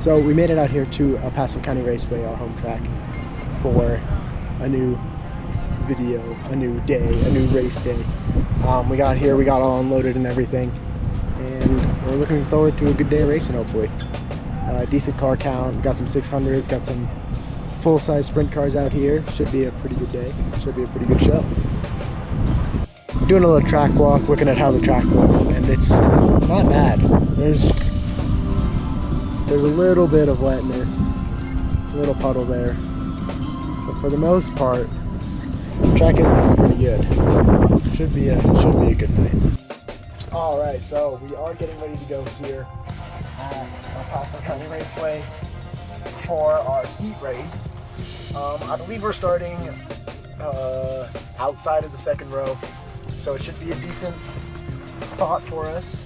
So we made it out here to Paso County Raceway, our home track, for a new video, a new day, a new race day. We got here, we got all unloaded and everything, and we're looking forward to a good day of racing, hopefully. Decent car count, got some 600s, got some full-size sprint cars out here. Should be a pretty good day, should be a pretty good show. Doing a little track walk, looking at how the track looks, and it's not bad. There's a little bit of wetness, a little puddle there, but for the most part, the track is looking pretty good. Should be a good night. All right, so we are getting ready to go here at Paso County Raceway for our heat race. I believe we're starting outside of the second row, so it should be a decent spot for us.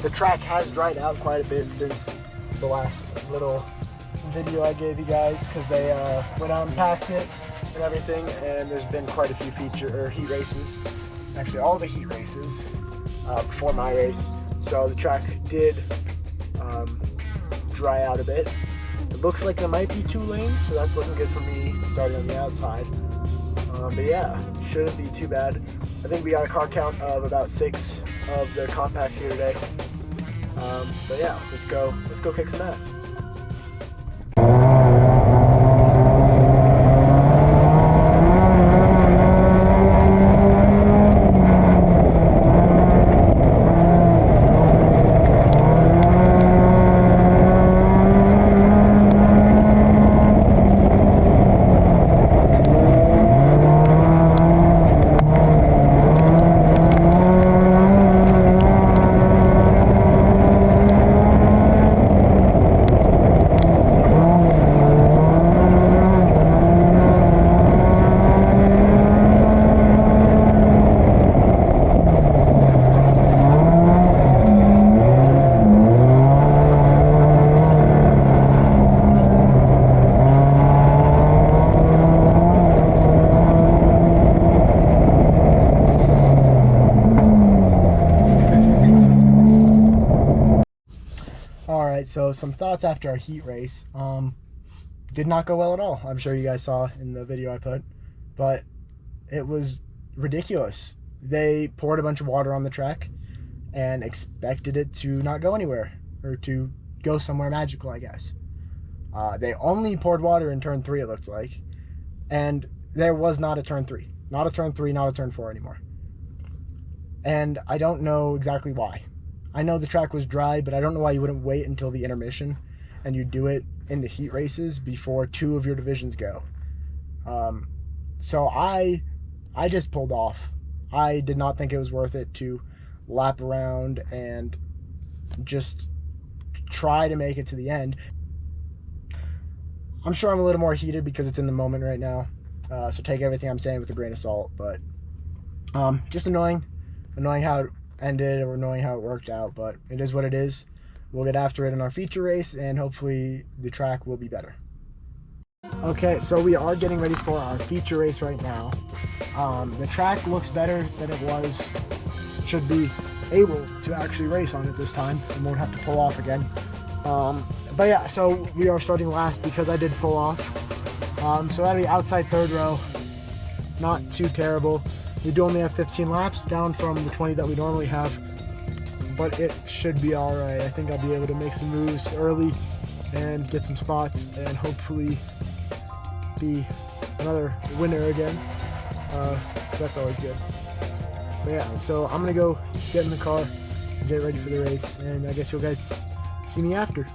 The track has dried out quite a bit since the last little video I gave you guys, because they went out and packed it and everything, and there's been quite a few heat races, actually all the heat races before my race, so the track did dry out a bit. It looks like there might be 2 lanes, so that's looking good for me starting on the outside. But yeah, shouldn't be too bad. I think we got a car count of about 6 of the compacts here today. But yeah, let's go kick some ass. So some thoughts after our heat race. Did not go well at all. I'm sure you guys saw in the video I put, but it was ridiculous. They poured a bunch of water on the track and expected it to not go anywhere, or to go somewhere magical, I guess. They only poured water in turn 3, it looked like, and there was not a turn 3. Not a turn 3, not a turn 4 anymore. And I don't know exactly why. I know the track was dry, but I don't know why you wouldn't wait until the intermission and you do it in the heat races before 2 of your divisions go. So I just pulled off. I did not think it was worth it to lap around and just try to make it to the end. I'm sure I'm a little more heated because it's in the moment right now, so take everything I'm saying with a grain of salt, but just annoying how it ended, or knowing how it worked out, but it is what it is. We'll get after it in our feature race, and hopefully the track will be better. Okay, so we are getting ready for our feature race right now. The track looks better than it was. Should be able to actually race on it this time and won't have to pull off again. But yeah, so we are starting last because I did pull off. So that'll be outside third row. Not too terrible. We do only have 15 laps, down from the 20 that we normally have, but it should be all right. I think I'll be able to make some moves early and get some spots and hopefully be another winner again. So that's always good. But yeah, so I'm gonna go get in the car, get ready for the race, and I guess you'll guys see me after.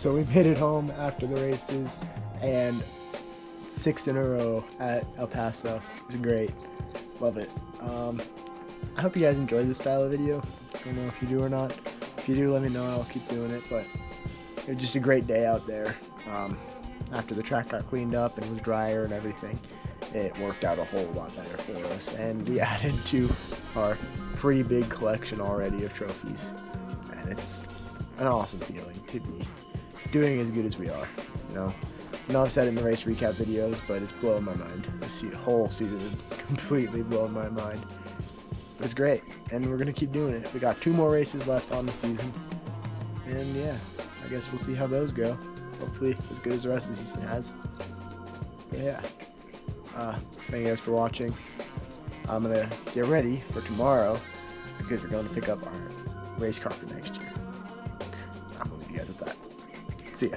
So we made it home after the races, and 6 in a row at El Paso. It's great. Love it. I hope you guys enjoyed this style of video. I don't know if you do or not. If you do, let me know and I'll keep doing it. But it was just a great day out there. After the track got cleaned up and was drier and everything, it worked out a whole lot better for us. And we added to our pretty big collection already of trophies. And it's an awesome feeling to be doing as good as we are. You know, I've said it in the race recap videos, but it's blowing my mind. This whole season is completely blowing my mind. But it's great, and we're gonna keep doing it. We got 2 more races left on the season, and yeah, I guess we'll see how those go. Hopefully as good as the rest of the season has. But yeah, thank you guys for watching. I'm gonna get ready for tomorrow because we're going to pick up our race car for next year. I'm gonna leave you guys with that. See ya.